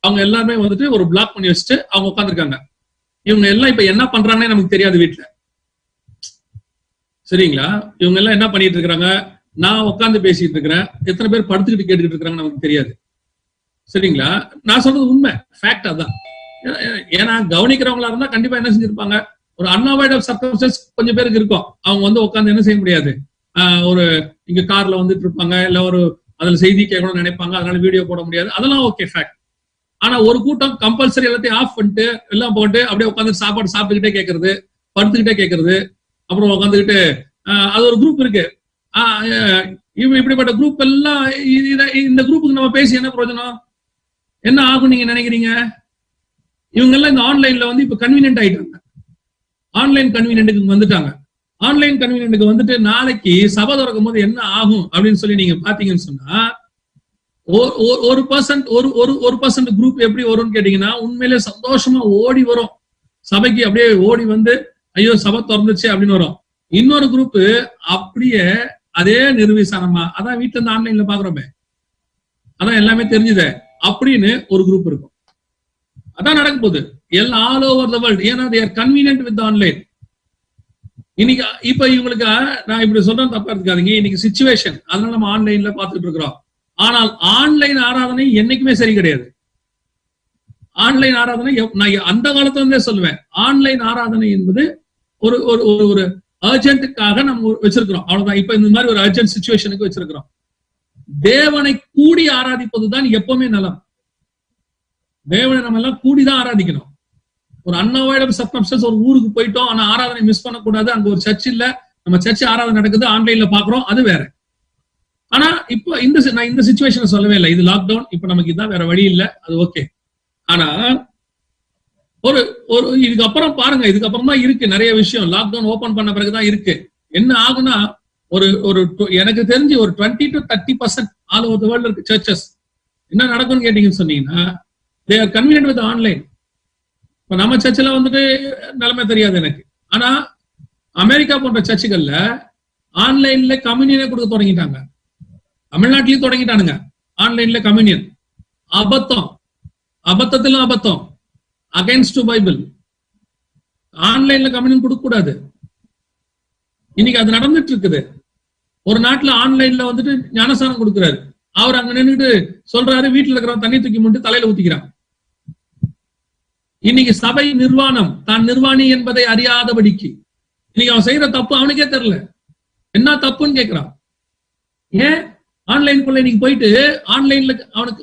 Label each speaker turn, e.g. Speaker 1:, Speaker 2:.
Speaker 1: அவங்க எல்லாருமே வந்துட்டு ஒரு பிளாக் பண்ணி வச்சுட்டு அவங்க உட்காந்துருக்காங்க. இவங்க எல்லாம் இப்ப என்ன பண்றாங்கன்னே நமக்கு தெரியாது வீட்டுல. சரிங்களா? இவங்க எல்லாம் என்ன பண்ணிட்டு இருக்கிறாங்க, நான் உட்காந்து பேசிட்டு இருக்கிறேன், எத்தனை பேர் படுத்துக்கிட்டு கேட்டுக்கிட்டு இருக்கிறாங்க நமக்கு தெரியாது. சரிங்களா? நான் சொல்றது உண்மை, ஃபேக்ட் அதான். ஏன்னா கவனிக்கிறவங்களா இருந்தா கண்டிப்பா என்ன செஞ்சிருப்பாங்க, ஒரு அன்அவாய்டபிள் சர்க்கம்ஸ்டன்ஸ் கொஞ்சம் பேருக்கு இருக்கும். அவங்க வந்து உட்காந்து என்ன செய்ய முடியாது, ஒரு இங்க கார்ல வந்துட்டு இருப்பாங்க, இல்ல ஒரு அதுல செய்தி கேட்கணும்னு நினைப்பாங்க, அதனால வீடியோ போட முடியாது, அதெல்லாம் ஓகே ஃபேக்ட். ஆனா ஒரு கூட்டம் கம்பல்சரி எல்லாத்தையும் ஆஃப் பண்ணிட்டு எல்லாம் போட்டு அப்படியே உட்காந்து சாப்பாடு சாப்பிட்டுக்கிட்டே கேட்கறது, படுத்துக்கிட்டே கேட்கறது, அப்புறம் உட்காந்துக்கிட்டு அது ஒரு குரூப் இருக்கு. இப்படிப்பட்ட குரூப் எல்லாம் இந்த குரூப்புக்கு நம்ம பேசி என்ன பிரயோஜனம், என்ன ஆகும் நீங்க நினைக்கிறீங்க? இவங்க எல்லாம் இந்த ஆன்லைன்ல வந்து இப்ப கன்வீனியன்ட் ஆயிட்டாங்க, ஆன்லைன் கன்வீனியன்ட்டுக்கு வந்துட்டாங்க. ஆன்லைன் கன்வீனியன்ட்டுக்கு வந்துட்டு நாளைக்கு சபை திறக்கும் போது என்ன ஆகும் அப்படின்னு சொல்லி நீங்க பாத்தீங்கன்னு சொன்னா, ஒரு பர்சன்ட் குரூப் எப்படி வரும்னு கேட்டீங்கன்னா, உண்மையிலே சந்தோஷமா ஓடி வரும் சபைக்கு, அப்படியே ஓடி வந்து ஐயோ சபை திறந்துச்சு அப்படின்னு வரும். இன்னொரு குரூப் அப்படியே அதே நிர்விசானமா, அதான் வீட்டுல இருந்து ஆன்லைன்ல பாக்குறோமே, அதான் எல்லாமே தெரிஞ்சுதே அப்படின்னு ஒரு குரூப் இருக்கும். அதான் நடக்க போகுது எல்லாம் ஆல் ஓவர் த வேர்ல்ட். ஏன்னா they are convenient with the online. இன்னைக்கு இப்ப இவங்களுக்கு நான் இப்படி சொல்றேன் தப்பா இருக்காதீங்க, இன்னைக்கு சிச்சுவேஷன், அதனால நம்ம ஆன்லைன்ல பாத்துட்டு இருக்கிறோம். ஆனால் ஆன்லைன் ஆராதனை என்னைக்குமே சரி கிடையாது. ஆன்லைன் ஆராதனை நான் அந்த காலத்துல இருந்தே சொல்லுவேன், ஆன்லைன் ஆராதனை என்பது ஒரு ஒரு அர்ஜென்ட்டுக்காக நம்ம வச்சிருக்கிறோம், அவ்வளவுதான். இப்ப இந்த மாதிரி ஒரு அர்ஜென்ட் சிச்சுவேஷனுக்கு வச்சிருக்கிறோம். தேவனை கூடி ஆராதிப்பதுதான் எப்பவுமே நலம். தேவனை நம்ம எல்லாம் கூடிதான் ஆராதிக்கணும். ஒரு அன்அவாய்டபிள் சர்க்கம்ஸ்டன்ஸ், ஒரு ஊருக்கு போயிட்டோம் ஆனா ஆராதனை மிஸ் பண்ணக்கூடாது, அங்க ஒரு சர்ச் இல்ல, நம்ம சர்ச் ஆராதனை நடக்குது ஆன்லைன்ல பாக்குறோம், அது வேற. ஆனா இப்போ நான் இந்த சிச்சுவேஷனை சொல்லவே இல்லை, இது லாக்டவுன், இப்ப நமக்கு இதான் வேற வழி இல்லை, அது ஓகே. ஆனா ஒரு இதுக்கப்புறம் பாருங்க, இதுக்கப்புறம் தான் இருக்கு நிறைய விஷயம். லாக்டவுன் ஓபன் பண்ண பிறகுதான் இருக்கு. என்ன ஆகுனா, ஒரு எனக்கு தெரிஞ்சு ஒரு 20 to 30% all over the world இருக்கு சர்ச்சஸ். என்ன நடக்கும்னு கேட்டீங்கன்னு சொன்னீங்கன்னா, they are convenient with online. இப்ப நம்ம சர்ச்சில் வந்துட்டு நிலைமை தெரியாது எனக்கு. ஆனா அமெரிக்கா போன்ற சர்ச்சுகள்ல ஆன்லைன்ல கம்யூனியனே கொடுக்க தொடங்கிட்டாங்க. தமிழ்நாட்டிலையும் தொடங்கிட்டானுங்க ஆன்லைன்ல கம்யூனியன். அபத்தம், அபத்தத்திலும் அபத்தம், அகைன்ஸ்ட் டு பைபிள். ஆன்லைன்ல கம்யூனியன் கொடுக்க கூடாது. இன்னைக்கு அது நடந்துட்டு இருக்குது. ஒரு நாட்டுல ஆன்லைன்ல வந்துட்டு ஞானஸ்தானம் கொடுக்கிறாரு, அவர் அங்க நின்றுட்டு சொல்றாரு, வீட்டுல இருக்கிற தண்ணி தூக்கி மட்டும் தலையில ஊத்திக்கிறான். இன்னைக்கு சபை நிர்வாணம், தான் நிர்வாணி என்பதை அறியாதபடிக்கு இன்னைக்கு அவன் செய்யற தப்பு அவனுக்கே தெரியல, என்ன தப்புன்னு கேட்கிறான். ஏன் ஆன்லைனுக்குள்ள இன்னைக்கு போயிட்டு ஆன்லைன்ல அவனுக்கு